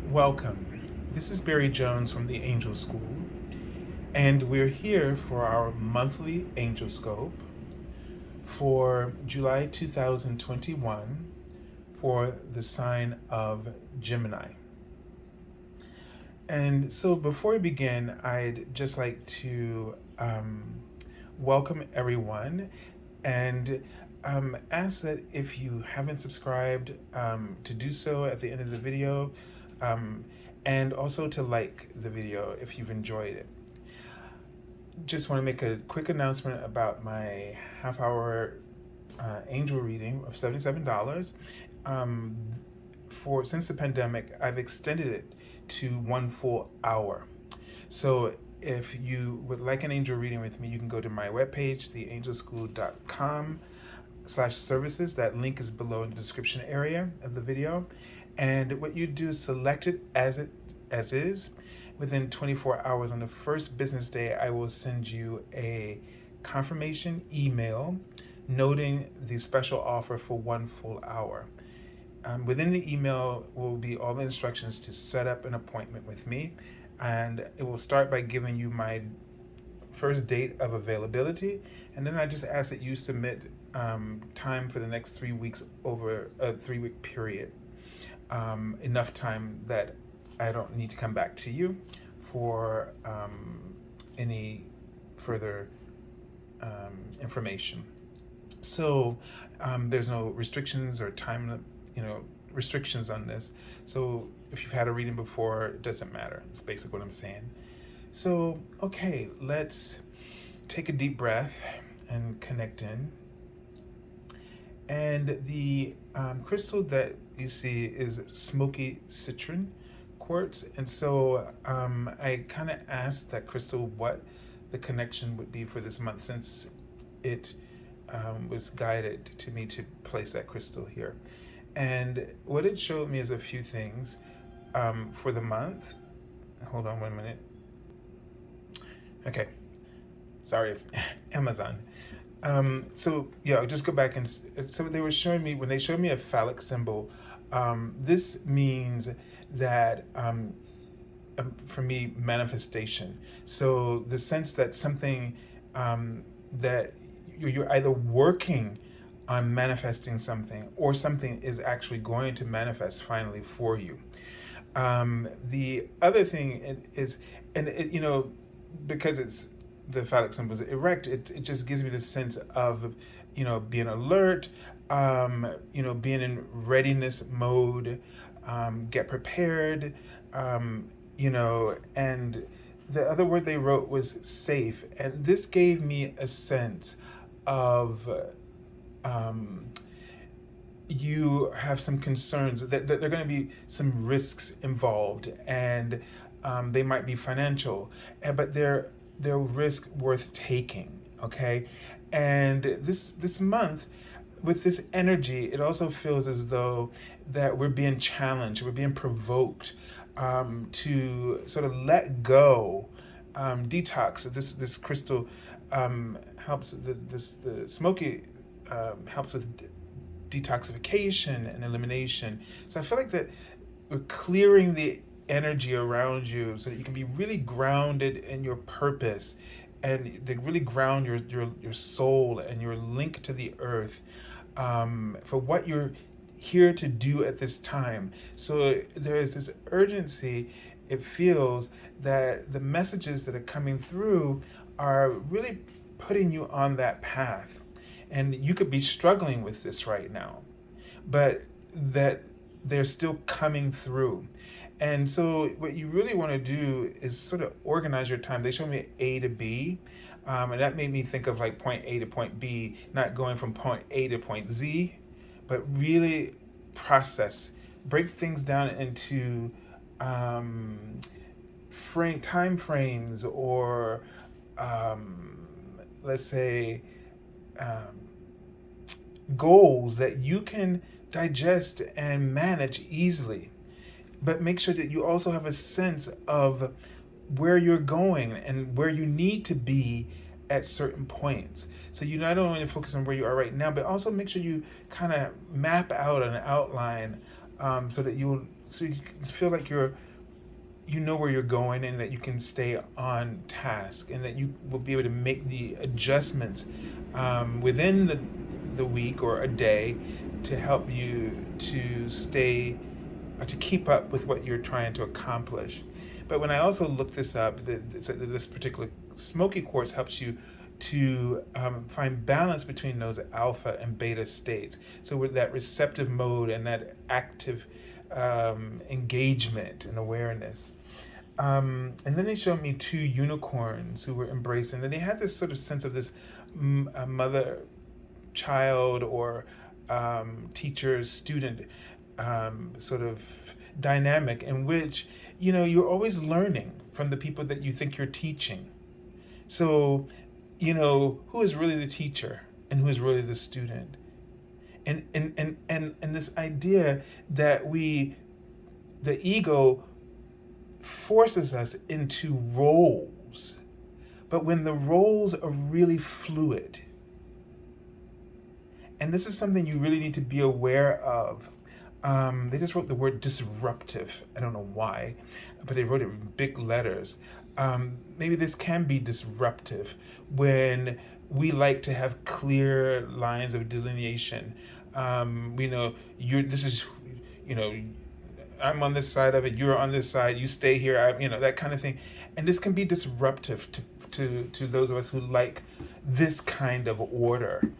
Welcome. This is Barry Jones from the Angel School, and we're here for our monthly Angelscope for July 2021 for the sign of Gemini. And so before we begin, I'd just like to welcome everyone and ask that if you haven't subscribed, to do so at the end of the video, and also to like the video if you've enjoyed it. Just want to make a quick announcement about my half-hour angel reading of $77. Since the pandemic, I've extended it to 1 full hour. So if you would like an angel reading with me, you can go to my webpage, theangelschool.com/services. That link is below in the description area of the video. And what you do is select it as is. Within 24 hours on the first business day, I will send you a confirmation email noting the special offer for 1 full hour. Within the email will be all the instructions to set up an appointment with me, and it will start by giving you my first date of availability, and then I just ask that you submit time for the next 3 weeks over a 3-week period. Enough time that I don't need to come back to you for any further information. So there's no restrictions or time, restrictions on this. So if you've had a reading before, it doesn't matter. It's basically what I'm saying. So, okay, let's take a deep breath and connect in. And the crystal that you see is smoky citron quartz. And so I kind of asked that crystal what the connection would be for this month, since it was guided to me to place that crystal here. And what it showed me is a few things for the month. Hold on 1 minute. Okay, sorry, Amazon. So yeah, I'll just go back and so they were showing me, when they showed me a phallic symbol, this means that for me, manifestation. So the sense that something that you're either working on manifesting something, or something is actually going to manifest finally for you. The other thing is, and because it's the phallic symbol is erect, it just gives me the sense of, being alert, being in readiness mode, get prepared, and the other word they wrote was safe. And this gave me a sense of you have some concerns that there are going to be some risks involved, and they might be financial, but they're risk worth taking. Okay, and this month, with this energy, it also feels as though that we're being challenged, we're being provoked to sort of let go, detox. This crystal helps. The smoky helps with detoxification and elimination. So I feel like that we're clearing the energy around you so that you can be really grounded in your purpose, and to really ground your soul and your link to the earth, for what you're here to do at this time. So there is this urgency. It feels that the messages that are coming through are really putting you on that path. And you could be struggling with this right now, but that they're still coming through. And so what you really want to do is sort of organize your time. They showed me A to B, and that made me think of like point A to point B, not going from point A to point Z, but really process, break things down into time frames, or let's say goals that you can digest and manage easily. But make sure that you also have a sense of where you're going and where you need to be at certain points. So you not only focus on where you are right now, but also make sure you kind of map out an outline so you can feel like you know where you're going, and that you can stay on task, and that you will be able to make the adjustments within the week or a day to help you to stay to keep up with what you're trying to accomplish. But when I also looked this up, this particular smoky quartz helps you to find balance between those alpha and beta states. So with that receptive mode and that active engagement and awareness. And then they showed me two unicorns who were embracing, and they had this sort of sense of this mother child or teacher student sort of dynamic, in which you're always learning from the people that you think you're teaching. So who is really the teacher and who is really the student, and this idea that the ego forces us into roles, but when the roles are really fluid. And this is something you really need to be aware of. They just wrote the word disruptive. I don't know why, but they wrote it in big letters. Maybe this can be disruptive when we like to have clear lines of delineation. I'm on this side of it, you're on this side, you stay here, that kind of thing. And this can be disruptive to those of us who like this kind of order.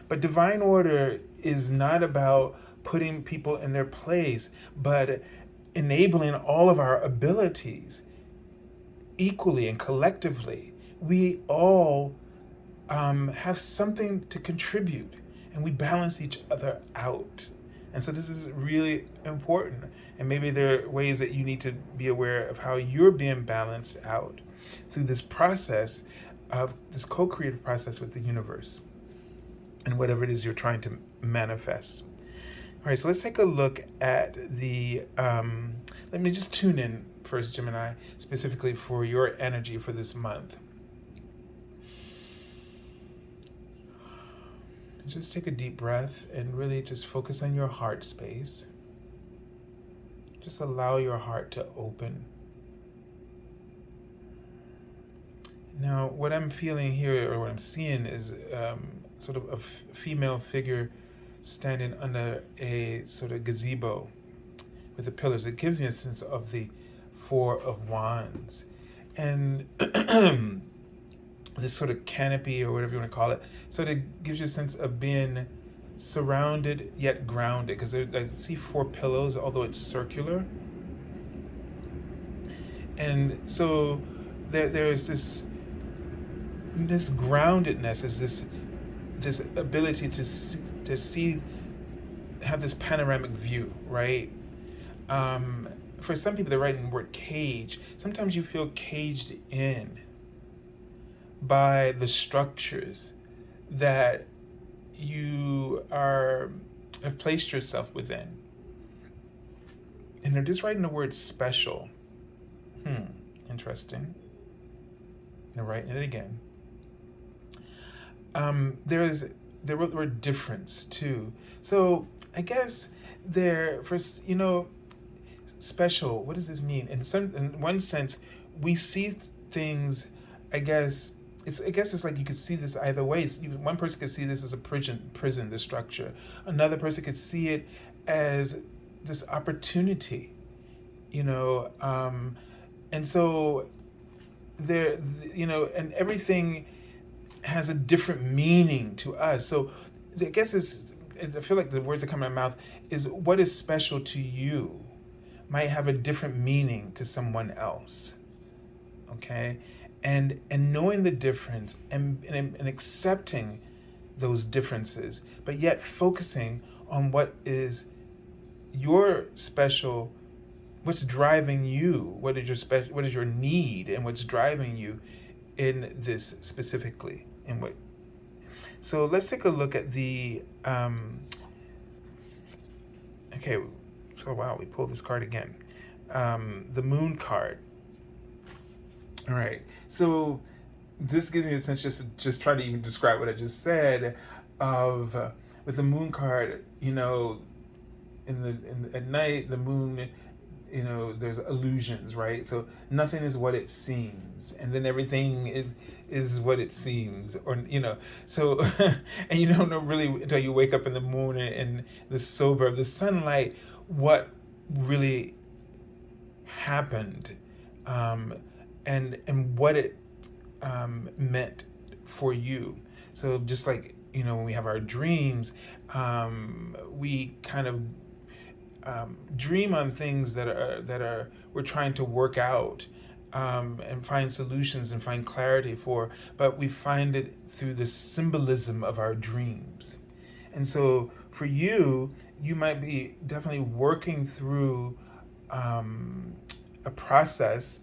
But divine order is not about putting people in their place, but enabling all of our abilities equally and collectively. We all have something to contribute, and we balance each other out. And so this is really important. And maybe there are ways that you need to be aware of how you're being balanced out through this process of this co-creative process with the universe and whatever it is you're trying to manifest. All right, so let's take a look at let me just tune in first, Gemini, specifically for your energy for this month. Just take a deep breath and really just focus on your heart space. Just allow your heart to open. Now, what I'm feeling here, or what I'm seeing, is sort of a female figure standing under a sort of gazebo with the pillars. It gives me a sense of the Four of Wands. And this sort of canopy, or whatever you want to call it, sort of gives you a sense of being surrounded yet grounded, because I see four pillows, although it's circular. And so there's this groundedness, is this ability to see, have this panoramic view, right? For some people, they're writing the word cage. Sometimes you feel caged in by the structures that you have placed yourself within. And they're just writing the word special. Interesting. They're writing it again. They wrote the word difference too. So I guess special, what does this mean? In one sense, we see things, I guess it's like you could see this either way. One person could see this as a prison, the structure. Another person could see it as this opportunity, and so there, and everything has a different meaning to us. So I guess I feel like the words that come out of my mouth is, what is special to you might have a different meaning to someone else. Okay? And knowing the difference and accepting those differences, but yet focusing on what is your special, what's driving you, what is your need, and what's driving you in this specifically. So let's take a look at the okay. So wow, we pulled this card again, the Moon card. All right, so this gives me a sense, just try to even describe what I just said, of with the Moon card, at night, the moon, there's illusions, right? So nothing is what it seems, and then everything is what it seems, or so and you don't know really until you wake up in the morning and the sober of the sunlight what really happened, and what it meant for you. So just like when we have our dreams, we kind of dream on things that are we're trying to work out, and find solutions and find clarity for, but we find it through the symbolism of our dreams. And so for you, you might be definitely working through a process,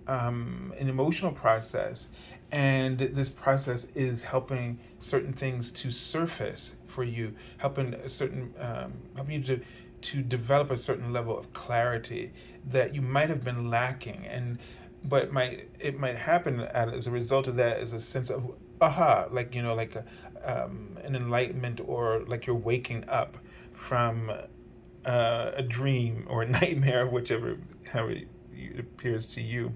an emotional process, and this process is helping certain things to surface for you, helping you to develop a certain level of clarity that you might have been lacking, but it might happen as a result of that, as a sense of aha, like an enlightenment, or like you're waking up from a dream or a nightmare, however it appears to you.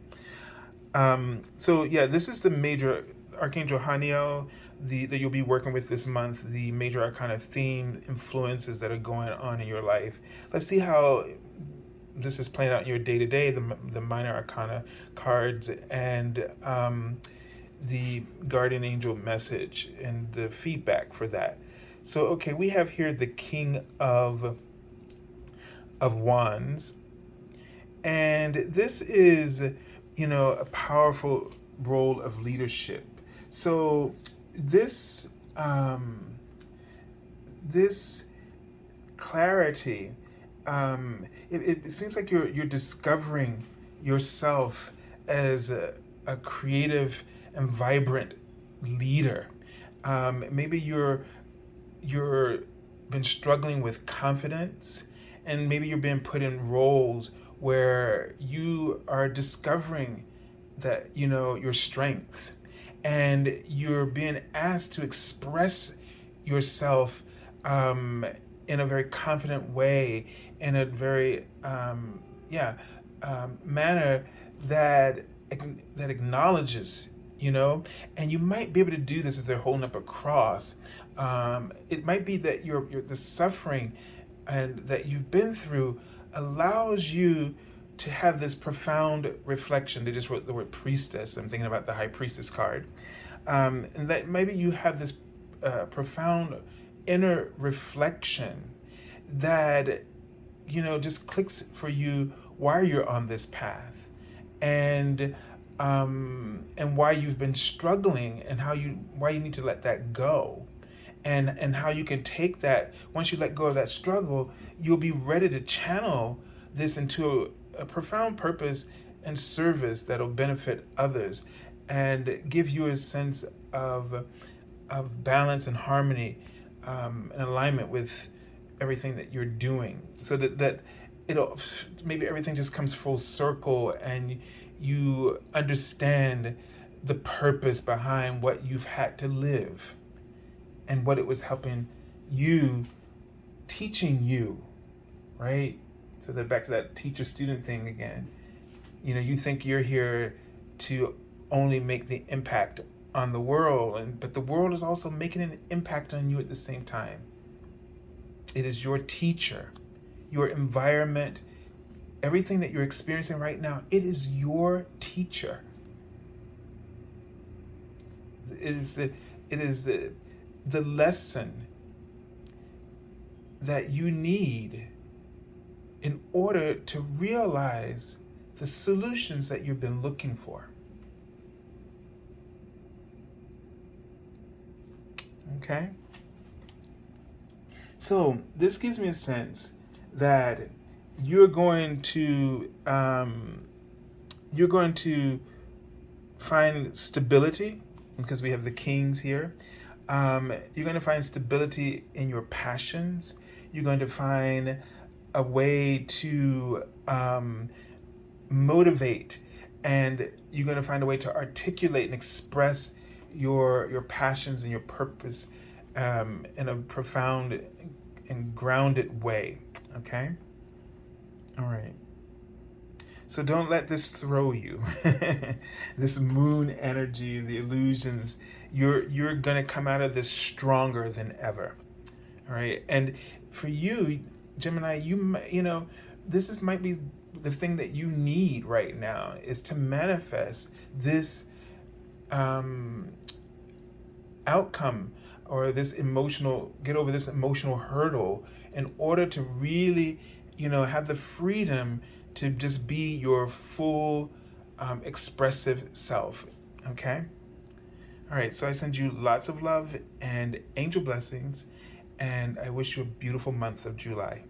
So yeah, this is the major Archangel Haniel that you'll be working with this month, the Major Arcana theme influences that are going on in your life. Let's see how this is playing out in your day-to-day, the Minor Arcana cards, and the Guardian Angel message and the feedback for that. So, okay, we have here the King of Wands, and this is, a powerful role of leadership. So this clarity, it seems like you're discovering yourself as a creative and vibrant leader. Maybe you're been struggling with confidence, and maybe you're being put in roles where you are discovering that your strengths, and you're being asked to express yourself in a very confident way, in a very manner that acknowledges, and you might be able to do this as they're holding up a cross. It might be that the suffering and that you've been through allows you to have this profound reflection. They just wrote the word priestess. I'm thinking about the high priestess card. And that maybe you have this profound inner reflection that, just clicks for you why you're on this path, and why you've been struggling, and why you need to let that go. And how you can take that, once you let go of that struggle, you'll be ready to channel this into a profound purpose and service that'll benefit others and give you a sense of balance and harmony, and alignment with everything that you're doing, so that it'll, maybe everything just comes full circle, and you understand the purpose behind what you've had to live, and what it was helping you, teaching you, right? So that back to that teacher-student thing again. You think you're here to only make the impact on the world, but the world is also making an impact on you at the same time. It is your teacher, your environment, everything that you're experiencing right now, it is your teacher. It is the lesson that you need in order to realize the solutions that you've been looking for. Okay? So this gives me a sense that you're going to find stability, because we have the kings here. You're going to find stability in your passions. You're going to find a way to motivate, and you're going to find a way to articulate and express your passions and your purpose in a profound and grounded way. Okay? All right. So don't let this throw you. This moon energy, the illusions, you're going to come out of this stronger than ever. All right? And for you, Gemini, this might be the thing that you need right now is to manifest this um, outcome or get over this emotional hurdle in order to really, have the freedom to just be your full expressive self. Okay? All right, so I send you lots of love and angel blessings, and I wish you a beautiful month of July.